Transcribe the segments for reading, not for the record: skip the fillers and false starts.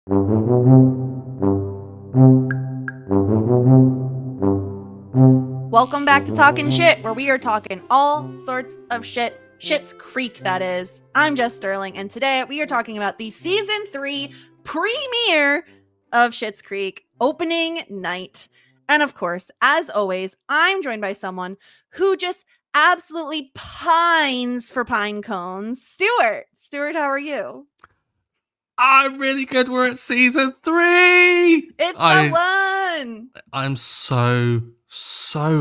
Welcome back to Talkin' Shit, where we are talking all sorts of shit. Schitt's Creek, that is. I'm Jess Sterling, and today we are talking about the season 3 premiere of Schitt's Creek, opening night. And of course, as always, I'm joined by someone who just absolutely pines for pine cones. Stuart. Stuart, how are you? I'm really good. We're at season 3. It's the one. I'm so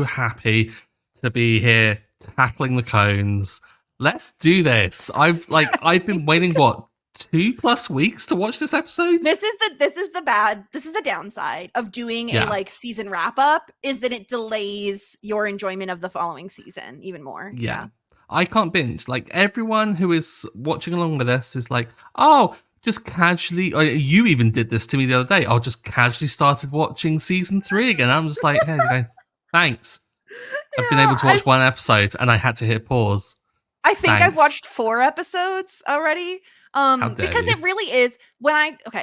happy to be here tackling the cones. Let's do this. I've been waiting 2+ weeks to watch this episode. This is the downside of doing a season wrap up, is that it delays your enjoyment of the following season even more. Yeah. I can't binge. Like, everyone who is watching along with us is like, oh, just casually, you even did this to me the other day. I just casually started watching season 3 again. I'm just like, hey, thanks. I've been able to watch one episode and I had to hit pause. I think I've watched 4 episodes already. Because it really is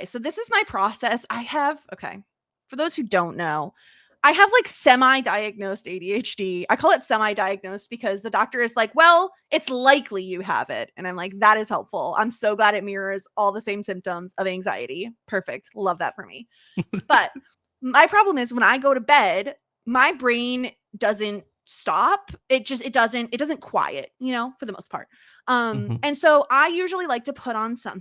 so this is my process. For those who don't know, I have like semi-diagnosed ADHD. I call it semi-diagnosed because the doctor is like, well, it's likely you have it. And I'm like, that is helpful. I'm so glad it mirrors all the same symptoms of anxiety. Perfect. Love that for me. But my problem is when I go to bed, my brain doesn't stop. It doesn't quiet, for the most part. And so I usually like to put on some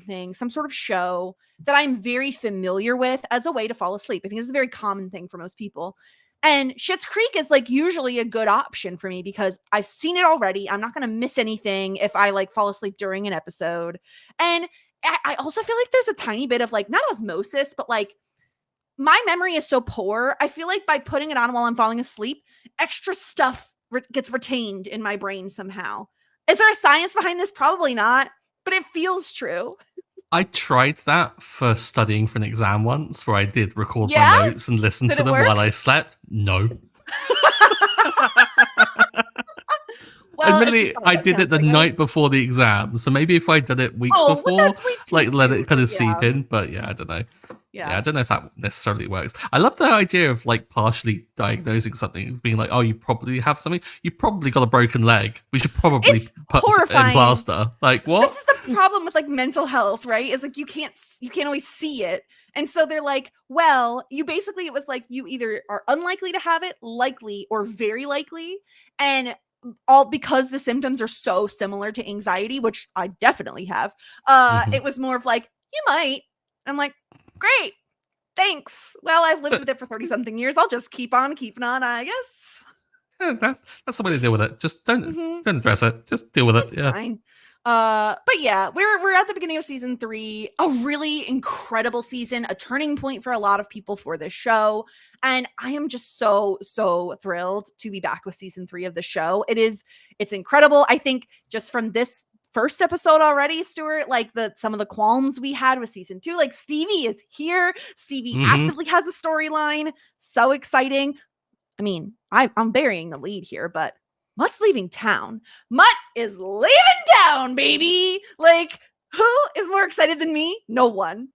sort of show that I'm very familiar with as a way to fall asleep. I think this is a very common thing for most people. And Schitt's Creek is like usually a good option for me because I've seen it already. I'm not going to miss anything if I like fall asleep during an episode. And I also feel like there's a tiny bit of like, not osmosis, but like my memory is so poor. I feel like by putting it on while I'm falling asleep, extra stuff gets retained in my brain somehow. Is there a science behind this? Probably not, but it feels true. I tried that for studying for an exam once, where I did record my notes and listen to them while I slept. No. Well, admittedly, I did it the night before the exam, so maybe if I did it weeks before, let it kind of seep in. But yeah, I don't know. Yeah, I don't know if that necessarily works. I love the idea of like partially diagnosing something, being like, oh, you probably have something. You probably got a broken leg. We should probably put it in plaster. Like, what? This is the problem with like mental health, right? Is like you can't always see it. And so they're like, well, it was like you either are unlikely to have it, likely, or very likely. And all because the symptoms are so similar to anxiety, which I definitely have. It was more of like, you might. I'm like, great, thanks. Well, I've lived with it for 30-something years. I'll just keep on keeping on, I guess. Yeah, that's the way to deal with it. Just don't address it. Just deal with it. That's fine. But yeah, we're at the beginning of season 3, a really incredible season, a turning point for a lot of people for this show. And I am just so thrilled to be back with season 3 of the show. It's incredible. I think just from this first episode already, Stuart, like some of the qualms we had with season 2, like Stevie is here. Stevie actively has a storyline. So exciting. I mean, I'm burying the lead here, but Mutt's leaving town. Mutt is leaving town, baby. Like, who is more excited than me? No one.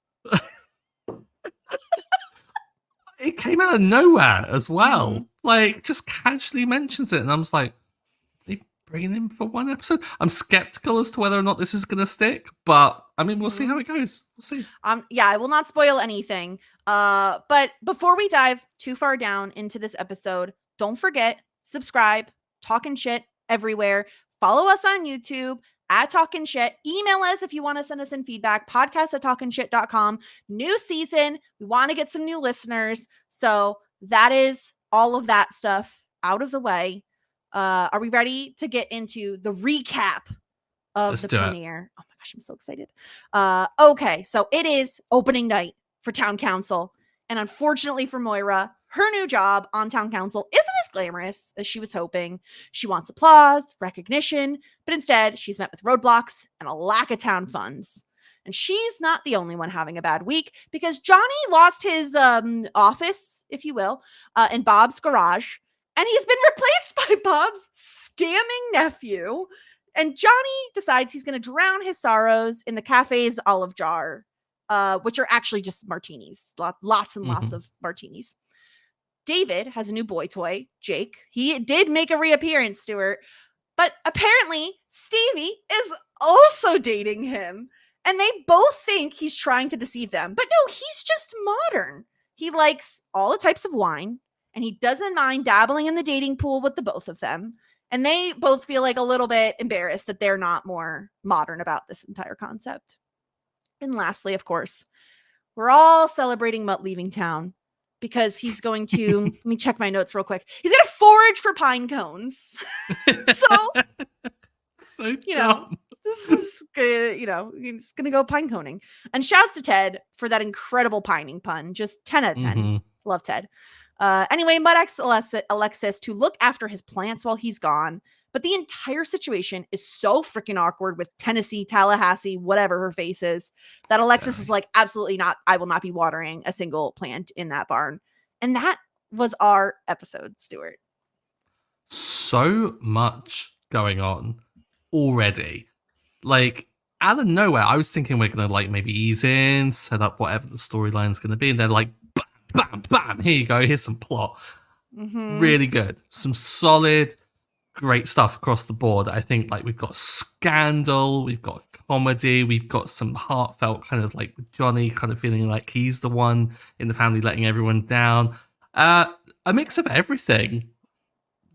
It came out of nowhere as well. Like, just casually mentions it, and I'm just like, bringing him for one episode. I'm skeptical as to whether or not this is going to stick, but I mean, we'll see how it goes. We'll see. I will not spoil anything. But before we dive too far down into this episode, don't forget, subscribe, Talkin' Shit everywhere. Follow us on YouTube at Talkin' Shit. Email us if you want to send us in feedback. podcast@talkinshit.com. New season. We want to get some new listeners. So that is all of that stuff out of the way. Are we ready to get into the recap of the premiere? Oh my gosh, I'm so excited. Okay, so it is opening night for town council. And unfortunately for Moira, her new job on town council isn't as glamorous as she was hoping. She wants applause, recognition, but instead she's met with roadblocks and a lack of town funds. And she's not the only one having a bad week, because Johnny lost his office, if you will, in Bob's garage. And he's been replaced by Bob's scamming nephew. And Johnny decides he's going to drown his sorrows in the cafe's olive jar. which are actually just martinis, lots and lots of martinis. David has a new boy toy, Jake. He did make a reappearance, Stuart, but apparently Stevie is also dating him. And they both think he's trying to deceive them. But no, he's just modern. He likes all the types of wine, and he doesn't mind dabbling in the dating pool with the both of them. And they both feel like a little bit embarrassed that they're not more modern about this entire concept. And lastly, of course, we're all celebrating Mutt leaving town because he's going to, let me check my notes real quick. He's going to forage for pine cones. So you know, this is good, he's going to go pine coning. And shouts to Ted for that incredible pining pun. Just 10 out of 10. Love Ted. Anyway, Mutt asks Alexis to look after his plants while he's gone. But the entire situation is so freaking awkward with Tennessee, Tallahassee, whatever her face is, that Alexis is like, absolutely not. I will not be watering a single plant in that barn. And that was our episode, Stuart. So much going on already. Like, out of nowhere, I was thinking we're going to like maybe ease in, set up whatever the storyline's going to be. And they're like, bam, bam, bam, here you go. Here's some plot. Really good. Some solid, great stuff across the board. I think like we've got scandal, we've got comedy, we've got some heartfelt kind of like Johnny kind of feeling like he's the one in the family letting everyone down. A mix of everything.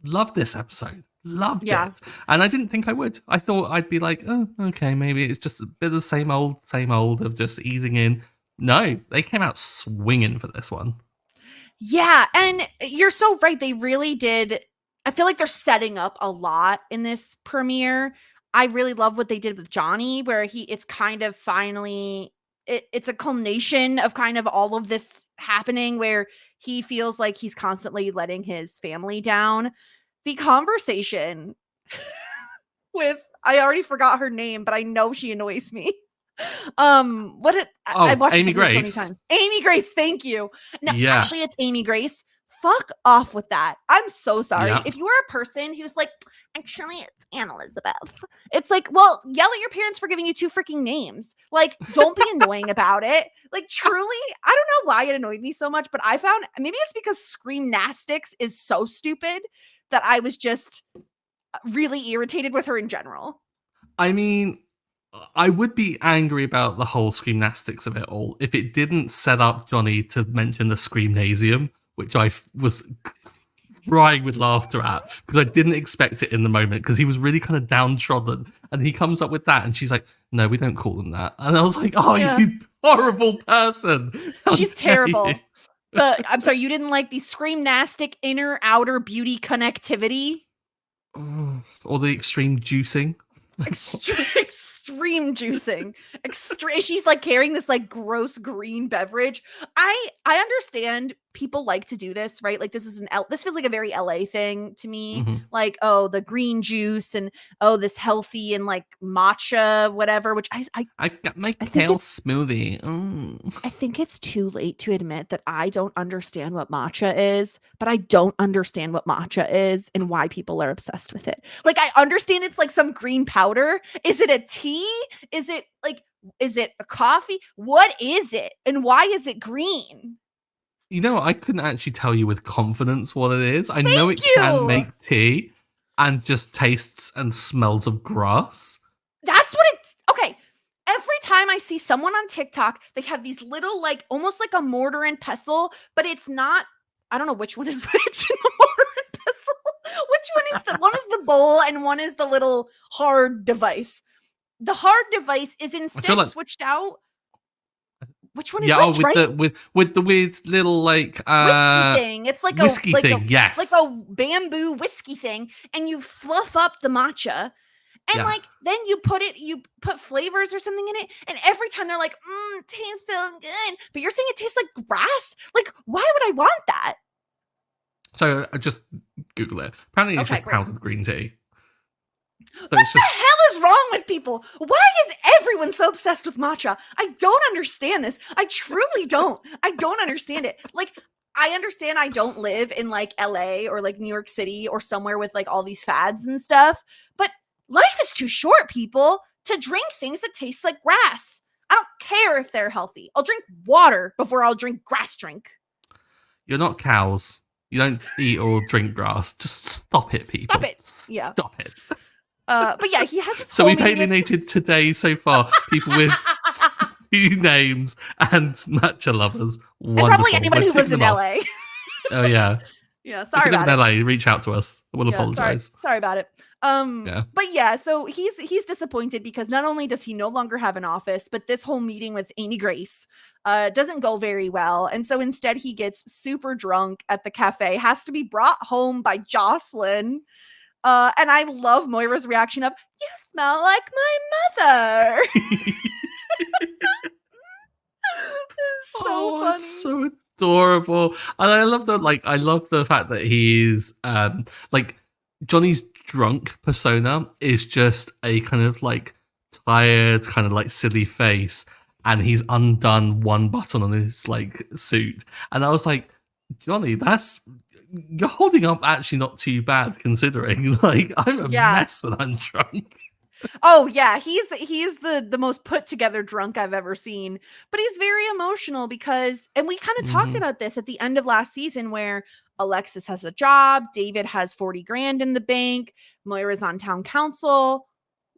Loved this episode. Loved it. And I didn't think I would. I thought I'd be like, oh, okay, maybe it's just a bit of the same old of just easing in. No, they came out swinging for this one. Yeah, and you're so right. They really did. I feel like they're setting up a lot in this premiere. I really love what they did with Johnny, where it's kind of finally, it's a culmination of kind of all of this happening where he feels like he's constantly letting his family down. The conversation with, I already forgot her name, but I know she annoys me. I watched Amy Grace so many times. Amy Grace, thank you. No, actually, it's Amy Grace. Fuck off with that. I'm so sorry. Yeah. If you are a person who's like, actually, it's Anne Elizabeth. It's like, well, yell at your parents for giving you two freaking names. Like, don't be annoying about it. Like, truly, I don't know why it annoyed me so much, but I found maybe it's because Screamnastics is so stupid that I was just really irritated with her in general. I mean, I would be angry about the whole Screamnastics of it all if it didn't set up Johnny to mention the Screamnasium, which I was crying with laughter at because I didn't expect it in the moment because he was really kind of downtrodden and he comes up with that and she's like, no, we don't call them that. And I was like, oh, you horrible person. She's terrible. I'm sorry, you didn't like the Screamnastic inner outer beauty connectivity? Or the extreme juicing? Extreme juicing. She's like carrying this like gross green beverage. I understand people like to do this, right? Like this feels like a very LA thing to me. Like, oh, the green juice and this healthy and like matcha, whatever, which I got my kale smoothie. I think it's too late to admit that I don't understand what matcha is, but I don't understand what matcha is and why people are obsessed with it. Like, I understand it's like some green powder. Is it a tea? Is it a coffee? What is it? And why is it green? You know, I couldn't actually tell you with confidence what it is. I know it can make tea and just tastes and smells of grass. That's what it's... Okay, every time I see someone on TikTok, they have these little, like, almost like a mortar and pestle, but it's not... I don't know which one is which in the mortar and pestle. Which one is the... One is the bowl and one is the little hard device. The hard device is instead switched out. Which one is with the weird little like whiskey thing. It's like whiskey thing, yes. Like a bamboo whiskey thing, and you fluff up the matcha. And like then you put flavors or something in it, and every time they're like, it tastes so good. But you're saying it tastes like grass? Like, why would I want that? So just Google it. Apparently it's just powdered green tea. So what the hell is wrong with people? Why is everyone so obsessed with matcha? I don't understand this. I truly don't. I don't understand it. Like, I understand I don't live in like LA or like New York City or somewhere with like all these fads and stuff, but life is too short, people, to drink things that taste like grass. I don't care if they're healthy. I'll drink water before I'll drink grass drink. You're not cows. You don't eat or drink grass. Just stop it, people. Stop it. Yeah. Stop it. But yeah, he has his So we've alienated today so far people with 2 names and matcha lovers. Wonderful. And probably anyone who lives in LA. Oh yeah. Yeah, sorry about it. LA, reach out to us. We'll apologize. Sorry about it. But yeah, so he's disappointed because not only does he no longer have an office, but this whole meeting with Amy Grace doesn't go very well. And so instead he gets super drunk at the cafe, has to be brought home by Jocelyn. And I love Moira's reaction of, "You smell like my mother." It's so funny. It's so adorable. And I love the fact that he's Johnny's drunk persona is just a kind of like tired, kind of like silly face, and he's undone one button on his like suit. And I was like, Johnny, you're holding up actually not too bad considering. Like, I'm a mess when I'm drunk. Oh yeah, he's the most put together drunk I've ever seen. But he's very emotional because, and we kind of talked about this at the end of last season, where Alexis has a job, David has 40 grand in the bank, Moira's on town council.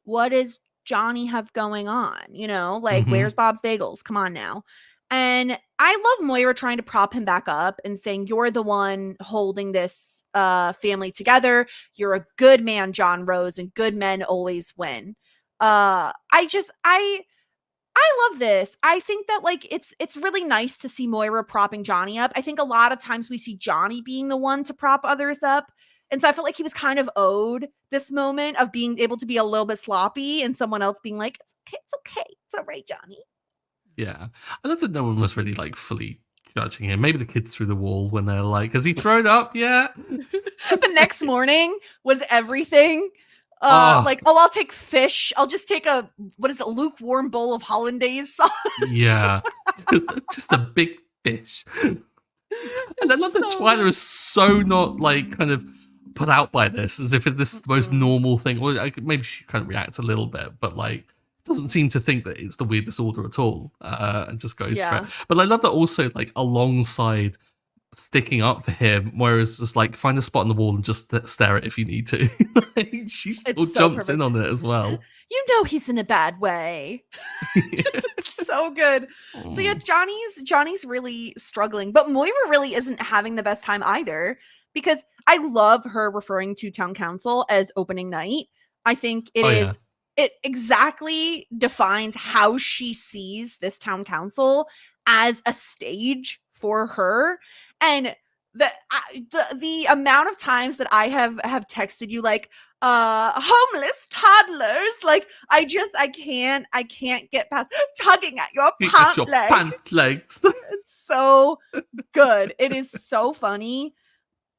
What does Johnny have going on? You know, like where's Bob's Bagels? Come on now. And I love Moira trying to prop him back up and saying, "You're the one holding this family together. You're a good man, John Rose, and good men always win." I love this. I think that like it's really nice to see Moira propping Johnny up. I think a lot of times we see Johnny being the one to prop others up. And so I felt like he was kind of owed this moment of being able to be a little bit sloppy and someone else being like, "It's okay. It's all right, Johnny." Yeah. I love that no one was really like fully judging him. Maybe the kids threw the wall when they're like, "Has he thrown up yet?" The next morning was everything. Like, I'll take fish. I'll just take a lukewarm bowl of hollandaise sauce. Yeah. just a big fish. And I love that Twyla is so not like kind of put out by this, as if this is the most normal thing. Well, maybe she kind of reacts a little bit, but like doesn't seem to think that it's the weird disorder at all, and just goes for it. But I love that also, like, alongside sticking up for him, whereas just like find a spot on the wall and just stare at it if you need to. Like, she still jumps in on it as well. You know he's in a bad way. It's so good. So yeah, Johnny's really struggling, but Moira really isn't having the best time either, because I love her referring to town council as opening night. I think it exactly defines how she sees this town council as a stage for her. And the amount of times that I have texted you like homeless toddlers, like I can't get past tugging at your pant legs. It's so good. It is so funny.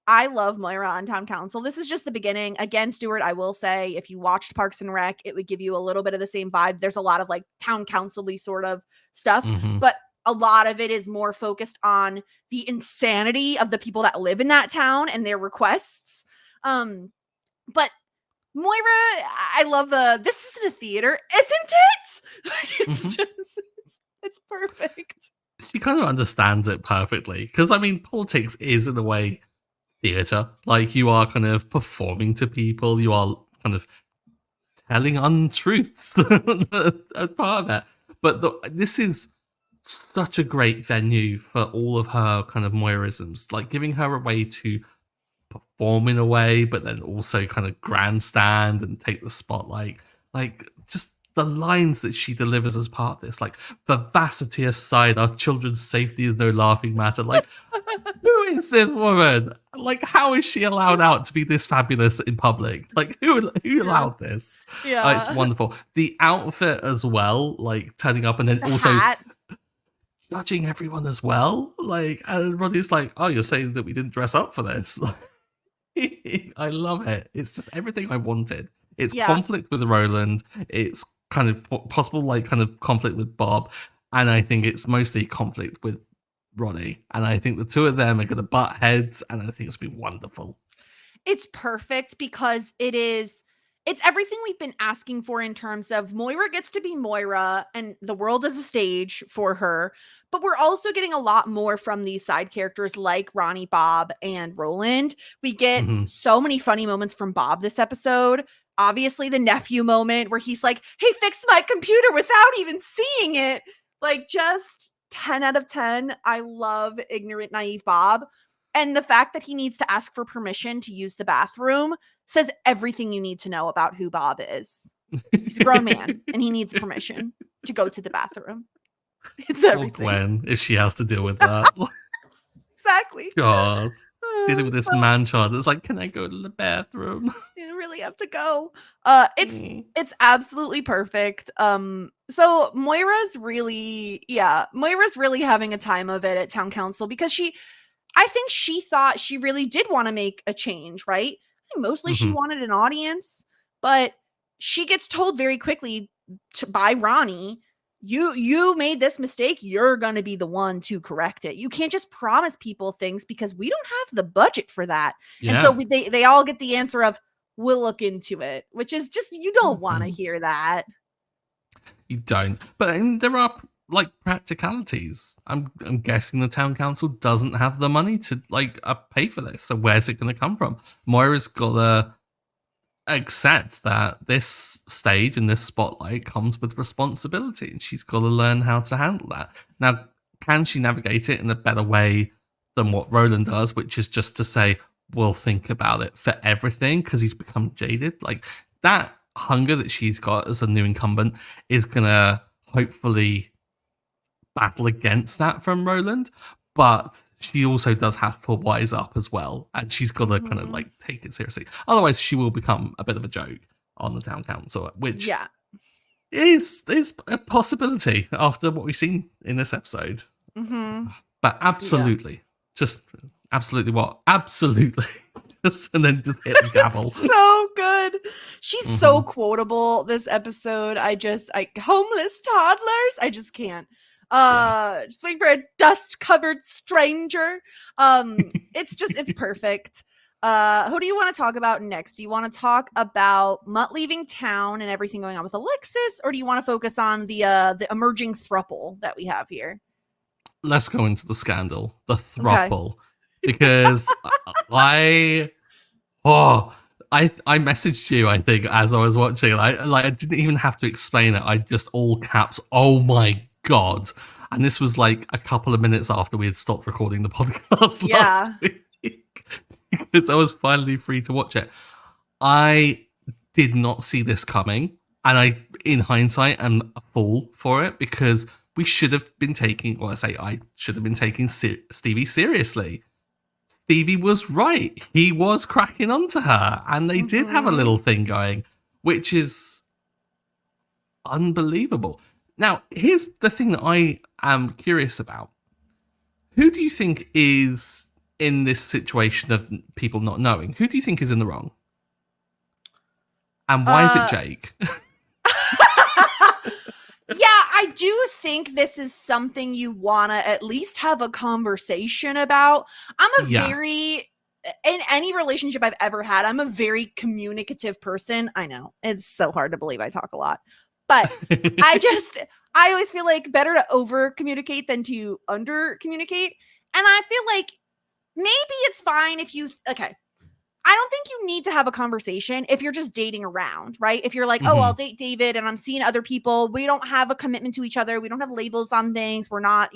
I love Moira on town council. This is just the beginning. Again, Stuart, I will say, if you watched Parks and Rec, it would give you a little bit of the same vibe. There's a lot of like town council-y sort of stuff, but a lot of it is more focused on the insanity of the people that live in that town and their requests. But Moira, I love this isn't a theater, isn't it? Like, it's just, it's perfect. She kind of understands it perfectly. Because, I mean, politics is, in a way, theater. Like, you are kind of performing to people. You are kind of telling untruths as part of it. But this is such a great venue for all of her kind of Moirisms, like giving her a way to perform in a way, but then also kind of grandstand and take the spotlight. Like, just the lines that she delivers as part of this, like, vivacity aside, our children's safety is no laughing matter. Like, who is this woman? Like, how is she allowed out to be this fabulous in public? Like, who allowed this? Yeah. It's wonderful. The outfit as well, like turning up and then the also hat. Judging everyone as well. Like, and Rodney's like, "Oh, you're saying that we didn't dress up for this?" I love it. It's just everything I wanted. It's conflict with Roland. It's kind of possible, like, kind of conflict with Bob. And I think it's mostly conflict with Ronnie. And I think the two of them are going to butt heads. And I think it's been wonderful. It's perfect because it is it's everything we've been asking for in terms of Moira gets to be Moira and the world is a stage for her. But we're also getting a lot more from these side characters like Ronnie, Bob, and Roland. We get so many funny moments from Bob this episode. Obviously, the nephew moment where he's like, hey, fix my computer without even seeing it. Like, just 10 out of 10. I love ignorant, naive Bob. And the fact that he needs to ask for permission to use the bathroom says everything you need to know about who Bob is. He's a grown man and he needs permission to go to the bathroom. It's everything. Or Gwen, if she has to deal with that. Exactly. God. Dealing with this man-child. It's like, can I go to the bathroom? You really have to go. It's absolutely perfect. So Moira's really having a time of it at town council because I think she thought she really did want to make a change, right? I think mostly she wanted an audience, but she gets told very quickly by Ronnie, you made this mistake, you're going to be the one to correct it. You can't just promise people things because we don't have the budget for that. Yeah. And so they all get the answer of, we'll look into it, which is just, you don't want to hear that. You don't. But there are like practicalities. I'm guessing the town council doesn't have the money to like pay for this. So where's it going to come from? Moira's got to accept that this stage and this spotlight comes with responsibility, and she's got to learn how to handle that. Now, can she navigate it in a better way than what Roland does, which is just to say, we'll think about it for everything because he's become jaded? Like, that hunger that she's got as a new incumbent is going to hopefully battle against that from Roland, but she also does have to wise up as well, and she's got to kind of like take it seriously. Otherwise, she will become a bit of a joke on the town council, which is a possibility after what we've seen in this episode. But absolutely, just absolutely what? Absolutely. And then just hit the gavel. So good. She's so quotable this episode. Homeless toddlers. I just can't. Just waiting for a dust-covered stranger. It's perfect. Who do you want to talk about next? Do you want to talk about Mutt leaving town and everything going on with Alexis, or do you want to focus on the emerging thruple that we have here? Let's go into the scandal, the thruple, because I messaged you, I think, as I was watching. I didn't even have to explain it. I just all caps, oh my God. And this was like a couple of minutes after we had stopped recording the podcast last week. Because I was finally free to watch it. I did not see this coming. And I, in hindsight, am a fool for it because we should have been taking, I should have been taking Stevie seriously. Stevie was right. He was cracking onto her. And they did have a little thing going, which is unbelievable. Now, here's the thing that I am curious about. Who do you think is in this situation of people not knowing? Who do you think is in the wrong? And why is it Jake? Yeah, I do think this is something you want to at least have a conversation about. In any relationship I've ever had, I'm a very communicative person. I know, it's so hard to believe I talk a lot. But I always feel like better to over communicate than to under communicate. And I feel like maybe it's fine if I don't think you need to have a conversation if you're just dating around, right? If you're like, oh, I'll date David and I'm seeing other people. We don't have a commitment to each other. We don't have labels on things. We're not,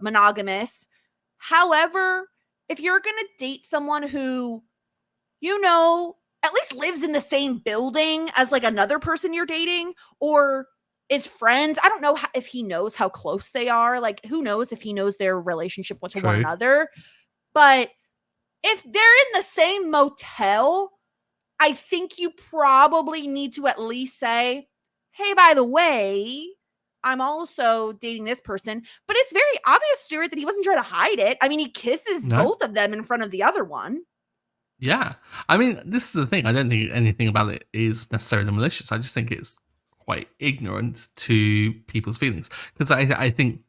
monogamous. However, if you're going to date someone who, at least lives in the same building as like another person you're dating or is friends. I don't know if he knows how close they are. Like, who knows if he knows their relationship to one another. But if they're in the same motel, I think you probably need to at least say, hey, by the way, I'm also dating this person. But it's very obvious, Stuart, that he wasn't trying to hide it. I mean, he kisses both of them in front of the other one. Yeah. I mean, this is the thing. I don't think anything about it is necessarily malicious. I just think it's quite ignorant to people's feelings. Because I think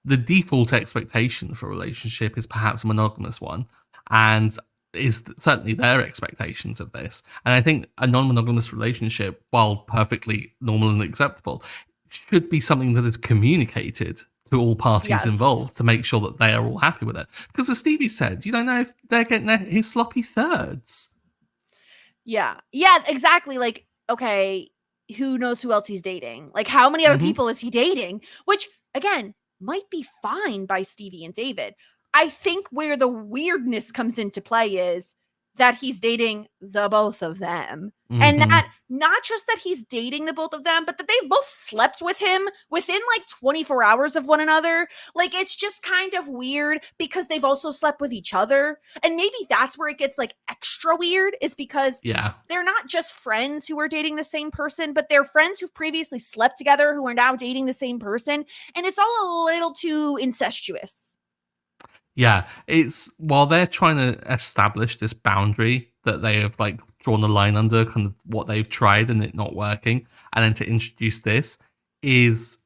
the default expectation for a relationship is perhaps a monogamous one. And is certainly their expectations of this. And I think a non-monogamous relationship, while perfectly normal and acceptable, should be something that is communicated to all parties involved to make sure that they are all happy with it. Because as Stevie said, you don't know if they're getting his sloppy thirds. Yeah, exactly. Like, okay, who knows who else he's dating? Like, how many other people is he dating? Which, again, might be fine by Stevie and David. I think where the weirdness comes into play is that he's dating the both of them. And that not just that he's dating the both of them, but that they both slept with him within like 24 hours of one another. Like, it's just kind of weird because they've also slept with each other. And maybe that's where it gets like extra weird, is because they're not just friends who are dating the same person, but they're friends who've previously slept together who are now dating the same person. And it's all a little too incestuous. Yeah, it's while they're trying to establish this boundary that they have like drawn a line under, kind of what they've tried and it not working, and then to introduce this is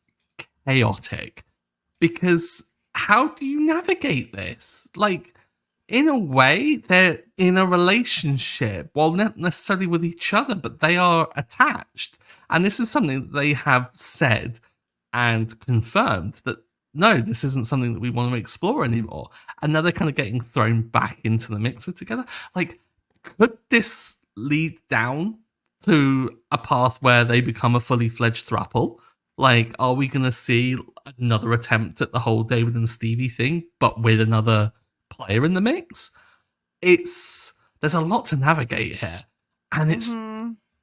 chaotic. Because how do you navigate this? Like, in a way, they're in a relationship, well, not necessarily with each other, but they are attached. And this is something that they have said and confirmed that no, this isn't something that we want to explore anymore. And now they're kind of getting thrown back into the mixer together. Like, could this lead down to a path where they become a fully fledged throuple? Like, are we going to see another attempt at the whole David and Stevie thing, but with another player in the mix? There's a lot to navigate here. And it's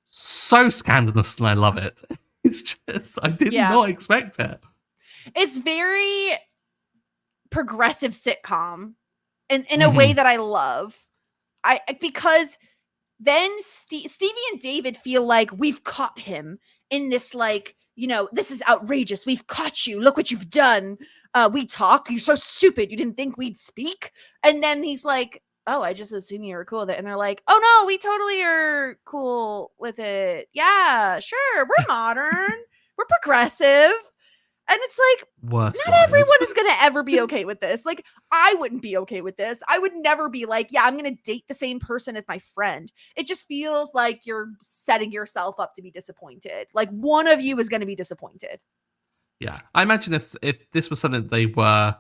so scandalous, and I love it. It's just, I did not expect it. It's very progressive sitcom in a way that I love. Because then Stevie and David feel like we've caught him in this, like, you know, this is outrageous. We've caught you. Look what you've done. We talk. You're so stupid. You didn't think we'd speak. And then he's like, oh, I just assumed you were cool with it. And they're like, oh no, we totally are cool with it. Yeah, sure. We're modern. We're progressive. And it's like, not everyone is going to ever be okay with this. Like, I wouldn't be okay with this. I would never be like, yeah, I'm going to date the same person as my friend. It just feels like you're setting yourself up to be disappointed. Like, one of you is going to be disappointed. Yeah. I imagine if this was something they were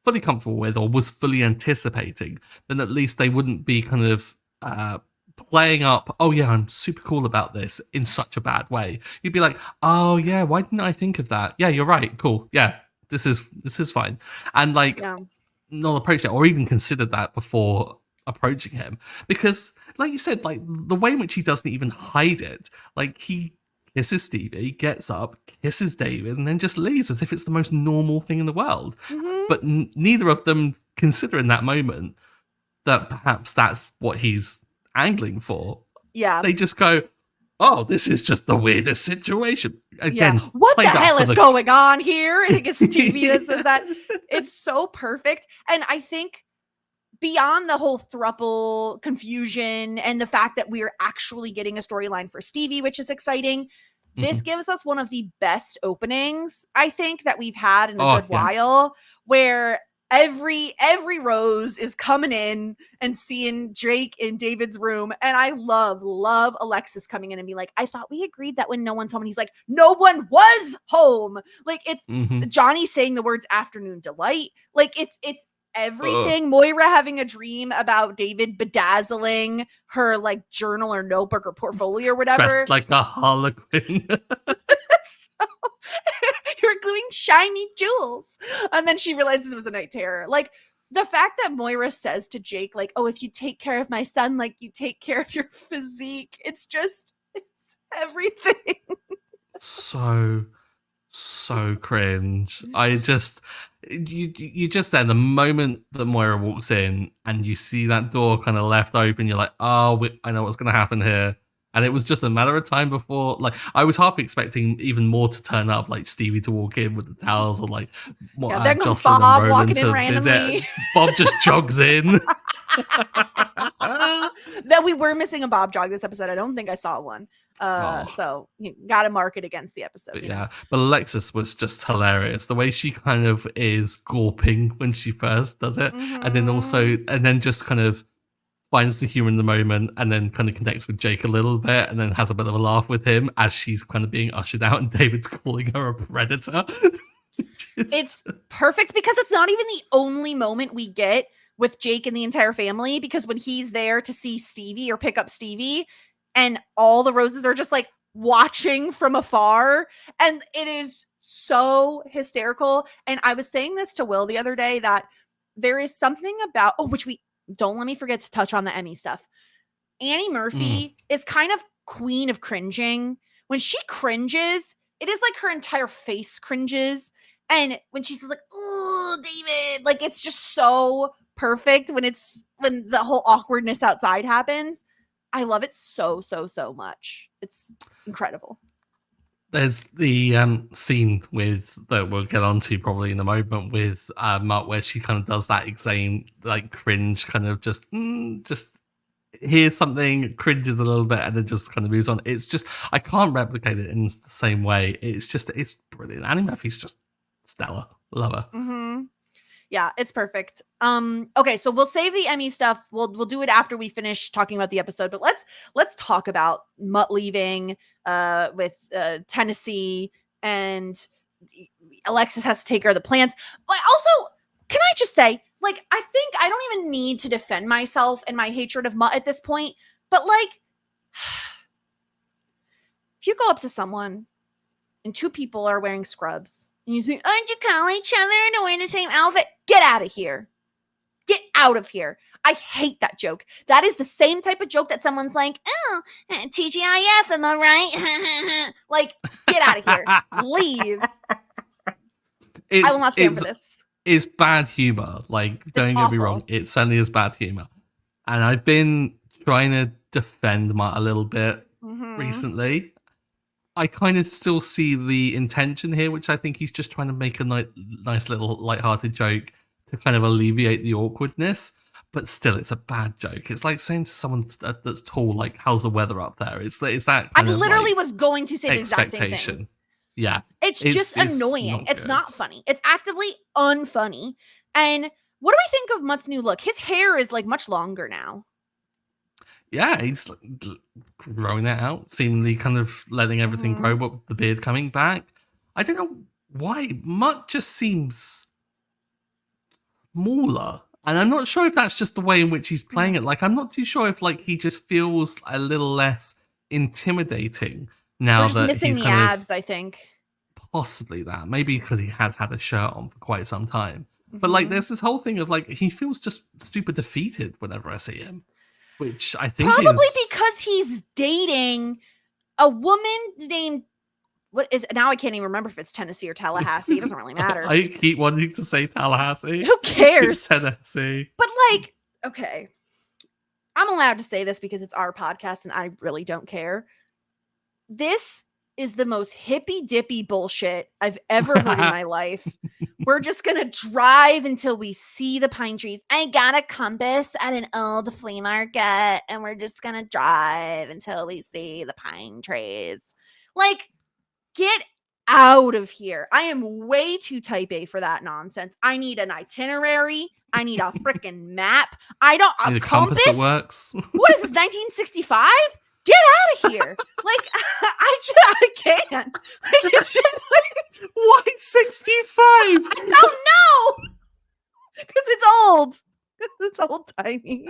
fully comfortable with or was fully anticipating, then at least they wouldn't be kind of playing up, oh yeah, I'm super cool about this in such a bad way. You'd be like, oh yeah, why didn't I think of that? Yeah, you're right, cool. Yeah, this is fine. And like, not approach it or even consider that before approaching him. Because like you said, like the way in which he doesn't even hide it, like he kisses Stevie, gets up, kisses David, and then just leaves as if it's the most normal thing in the world. But neither of them consider in that moment that perhaps that's what he's angling for. Yeah. They just go, oh, this is just the weirdest situation. Again, what the hell is going on here? I think it's Stevie that says that. It's so perfect. And I think beyond the whole throuple confusion and the fact that we're actually getting a storyline for Stevie, which is exciting, this gives us one of the best openings, I think, that we've had in a good while, where every rose is coming in and seeing Jake in David's room. And I love Alexis coming in and being like, I thought we agreed that when no one's home. And he's like, no one was home. Like, it's Johnny saying the words afternoon delight. Like, it's everything. Moira having a dream about David bedazzling her like journal or notebook or portfolio or whatever. Dressed like a harlequin. You're gluing shiny jewels. And then she realizes it was a night terror. Like, the fact that Moira says to Jake, like, oh, if you take care of my son, like you take care of your physique. It's everything. So cringe. You just then, the moment that Moira walks in and you see that door kind of left open, you're like, oh, I know what's going to happen here. And it was just a matter of time before, like, I was half expecting even more to turn up, like Stevie to walk in with the towels, or like Jocelyn Bob and Roman to visit. Bob just jogs in. That we were missing a Bob jog this episode. I don't think I saw one. So you got to mark it against the episode. But Alexis was just hilarious. The way she kind of is gawping when she first does it, and then just kind of finds the humor in the moment and then kind of connects with Jake a little bit and then has a bit of a laugh with him as she's kind of being ushered out and David's calling her a predator. It's perfect because it's not even the only moment we get with Jake and the entire family, because when he's there to see Stevie or pick up Stevie and all the Roses are just like watching from afar, and it is so hysterical. And I was saying this to Will the other day that there is something about, which we don't let me forget to touch on the Emmy stuff. Annie Murphy is kind of queen of cringing. When she cringes, it is like her entire face cringes. And when she's like, "Oh, David," like it's just so perfect when the whole awkwardness outside happens. I love it so much. It's incredible. There's the scene with that we'll get onto probably in a moment with Mark, where she kind of does that same like cringe, kind of just hears something, cringes a little bit, and then just kind of moves on. It's just, I can't replicate it in the same way. It's brilliant. Annie Murphy's just stellar. Love her. Mm-hmm. Yeah, it's perfect. Okay, so we'll save the Emmy stuff. We'll do it after we finish talking about the episode. But let's talk about Mutt leaving with Tennessee, and Alexis has to take care of the plans. But also, can I just say, like, I think I don't even need to defend myself and my hatred of Mutt at this point. But like, if you go up to someone and two people are wearing scrubs, and you say, "Aren't you call each other to wear the same outfit?" Get out of here. Get out of here. I hate that joke. That is the same type of joke that someone's like, "Oh, TGIF, am I right?" Like, get out of here. Leave. I will not stand for this. It's bad humor. Like, don't get me wrong. It certainly is bad humor. And I've been trying to defend Matt a little bit recently. I kind of still see the intention here, which I think he's just trying to make a nice little lighthearted joke to kind of alleviate the awkwardness. But still, it's a bad joke. It's like saying to someone that's tall, like, "How's the weather up there?" It's that kind I literally was going to say the exact same thing. Yeah. It's just annoying. It's not funny. It's actively unfunny. And what do we think of Mutt's new look? His hair is like much longer now. Yeah, he's growing it out, seemingly kind of letting everything grow, but the beard coming back. I don't know why. Mutt just seems smaller. And I'm not sure if that's just the way in which he's playing it. Like, I'm not too sure if, like, he just feels a little less intimidating now. We're just that missing he's the abs, I think. Possibly that. Maybe because he has had a shirt on for quite some time. But, like, there's this whole thing of, like, he feels just super defeated whenever I see him. Which I think probably because he's dating a woman named, now I can't even remember if it's Tennessee or Tallahassee. It doesn't really matter. I keep wanting to say Tallahassee. Who cares? It's Tennessee. But like, okay, I'm allowed to say this because it's our podcast and I really don't care. This is the most hippy dippy bullshit I've ever heard in my life. We're just going to drive until we see the pine trees. I got a compass at an old flea market and we're just going to drive until we see the pine trees. Like, get out of here. I am way too type A for that nonsense. I need an itinerary. I need a freaking map. I don't, a compass that works. What is this, 1965? Get out of here. Like, I can't. Like, it's just like, why 65? I don't know. Because it's old. It's old timey.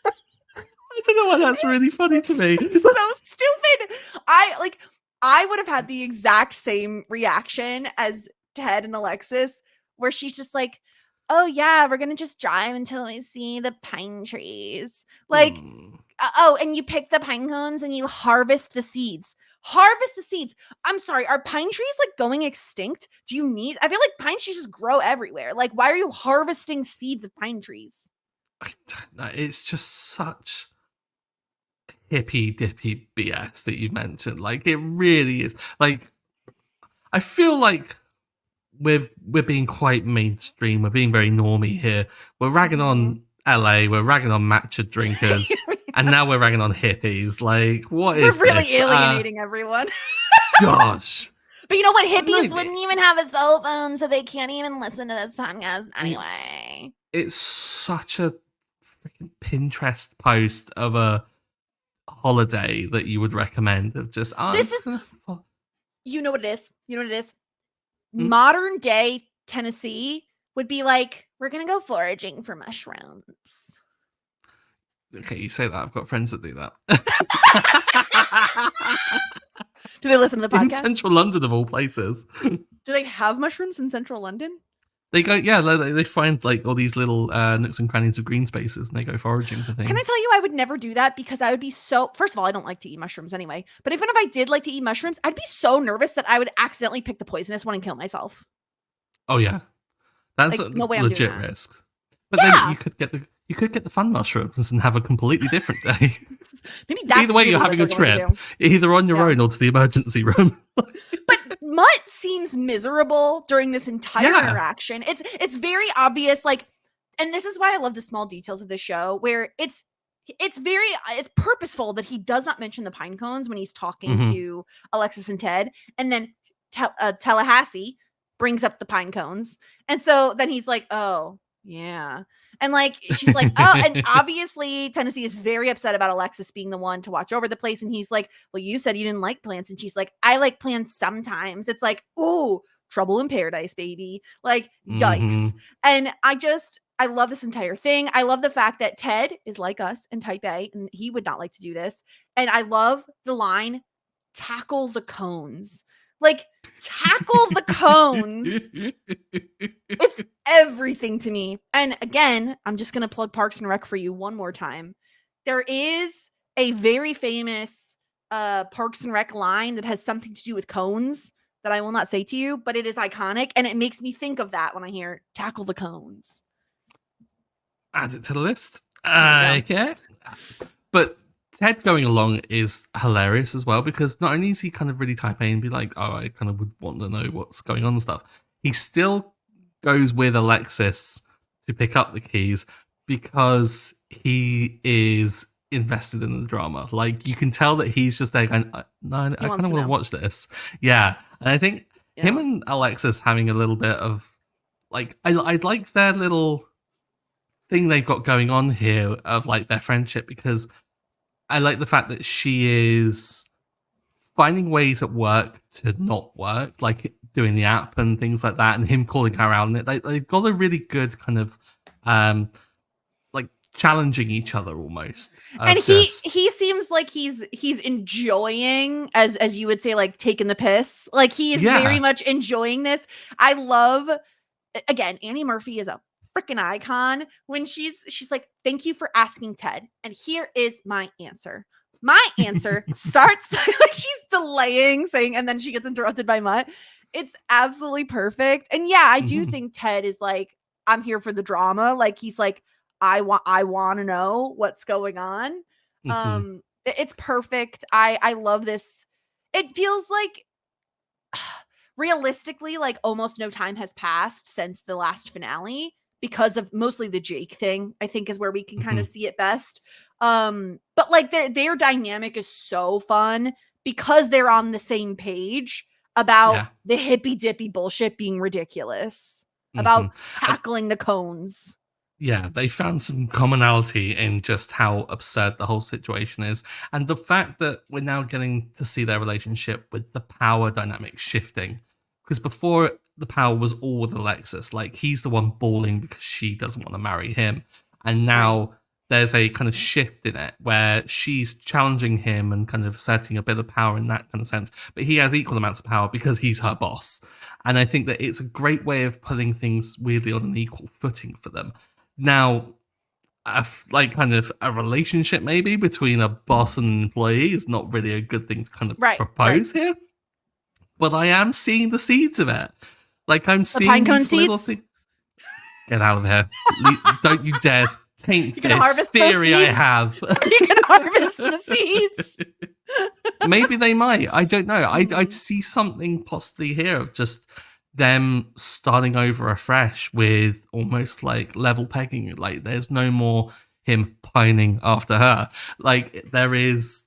I don't know why that's really funny to me. It's so stupid. I would have had the exact same reaction as Ted and Alexis, where she's just like, "Oh yeah, we're gonna just drive until we see the pine trees." Like, and you pick the pine cones and you harvest the seeds. Harvest the seeds. I'm sorry, are pine trees like going extinct? I feel like pine trees just grow everywhere. Like, why are you harvesting seeds of pine trees? I don't know. It's just such hippy dippy BS that you mentioned. Like, it really is. Like, I feel like we're being quite mainstream. We're being very normie here. We're ragging on LA. We're ragging on matcha drinkers. And now we're ragging on hippies. Like, what is this? We're really alienating everyone. Gosh. But you know what? Hippies wouldn't even have a cell phone, so they can't even listen to this podcast anyway. It's such a freaking Pinterest post of a holiday that you would recommend of just you know what it is. Modern day Tennessee would be like, we're gonna go foraging for mushrooms. Okay, you say that. I've got friends that do that. Do they listen to the podcast? In central London, of all places. Do they have mushrooms in central London? They go, yeah, they find like all these little nooks and crannies of green spaces and they go foraging for things. Can I tell you, I would never do that because I would be first of all, I don't like to eat mushrooms anyway, but even if I did like to eat mushrooms, I'd be so nervous that I would accidentally pick the poisonous one and kill myself. Oh yeah. That's like, a no way legit I'm doing risk. But then you could get the fun mushrooms and have a completely different day. Maybe that's either way, you're having a trip, either on your own or to the emergency room. But Mutt seems miserable during this entire interaction. It's very obvious, like, and this is why I love the small details of the show, where it's purposeful that he does not mention the pine cones when he's talking to Alexis and Ted, and then Tallahassee brings up the pine cones, and so then he's like, oh yeah. And like, she's like, oh, and obviously Tennessee is very upset about Alexis being the one to watch over the place. And he's like, well, you said you didn't like plants. And she's like, I like plants sometimes. It's like, oh, trouble in paradise, baby. Like, yikes. And I love this entire thing. I love the fact that Ted is like us and type A, and he would not like to do this. And I love the line, tackle the cones. Like, tackle the cones. It's everything to me. And again, I'm just going to plug Parks and Rec for you one more time. There is a very famous Parks and Rec line that has something to do with cones that I will not say to you, but it is iconic. And it makes me think of that when I hear tackle the cones. Add it to the list. Okay. But Ted going along is hilarious as well, because not only is he kind of really type A and be like, oh, I kind of would want to know what's going on and stuff, he still goes with Alexis to pick up the keys because he is invested in the drama. Like, you can tell that he's just there going, no, I kind of want to watch this. Yeah. And I think him and Alexis having a little bit of, like, I like their little thing they've got going on here of like their friendship, because I like the fact that she is finding ways at work to not work, like doing the app and things like that, and him calling her out on it. They've got a really good kind of like challenging each other almost. And he seems like he's enjoying, as you would say, like taking the piss. Like he is very much enjoying this. I love, again, Annie Murphy is a freaking icon when she's like, thank you for asking Ted, and here is my answer. My answer starts like she's delaying saying, and then she gets interrupted by Mutt. It's absolutely perfect. And yeah, I do think Ted is like, I'm here for the drama. Like he's like, I want to know what's going on. It's perfect. I love this. It feels like realistically, like almost no time has passed since the last finale, because of mostly the Jake thing, I think, is where we can kind of see it best. But like their dynamic is so fun because they're on the same page about the hippy dippy bullshit being ridiculous, about tackling the cones. Yeah, they found some commonality in just how absurd the whole situation is. And the fact that we're now getting to see their relationship with the power dynamic shifting. Because before, the power was all with Alexis. Like, he's the one bawling because she doesn't want to marry him. And now there's a kind of shift in it where she's challenging him and kind of asserting a bit of power in that kind of sense. But he has equal amounts of power because he's her boss. And I think that it's a great way of putting things weirdly on an equal footing for them. Now, like kind of a relationship maybe between a boss and an employee is not really a good thing to kind of propose here. But I am seeing the seeds of it. Like, I'm seeing these little things. Get out of here. Don't you dare taint this theory I have. You can harvest the seeds. Maybe they might. I don't know. I see something possibly here of just them starting over afresh with almost like level pegging. Like, there's no more him pining after her. Like, there is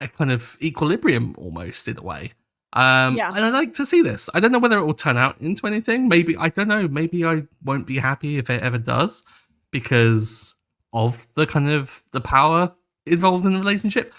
a kind of equilibrium almost in a way. And I'd like to see this. I don't know whether it will turn out into anything. Maybe, I don't know. Maybe I won't be happy if it ever does, because of the kind of the power involved in the relationship.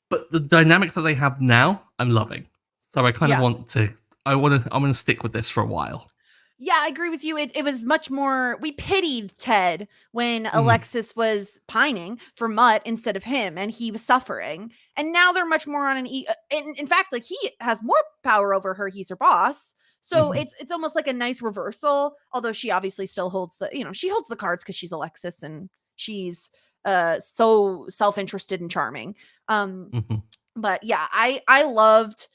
But the dynamic that they have now, I'm loving. So I kind of want to. I'm going to stick with this for a while. Yeah, I agree with you. It was much more. We pitied Ted when Alexis was pining for Mutt instead of him, and he was suffering. And now they're much more on an. In fact, like he has more power over her. He's her boss. So it's almost like a nice reversal. Although she obviously still holds she holds the cards because she's Alexis and she's so self-interested and charming. But yeah, I loved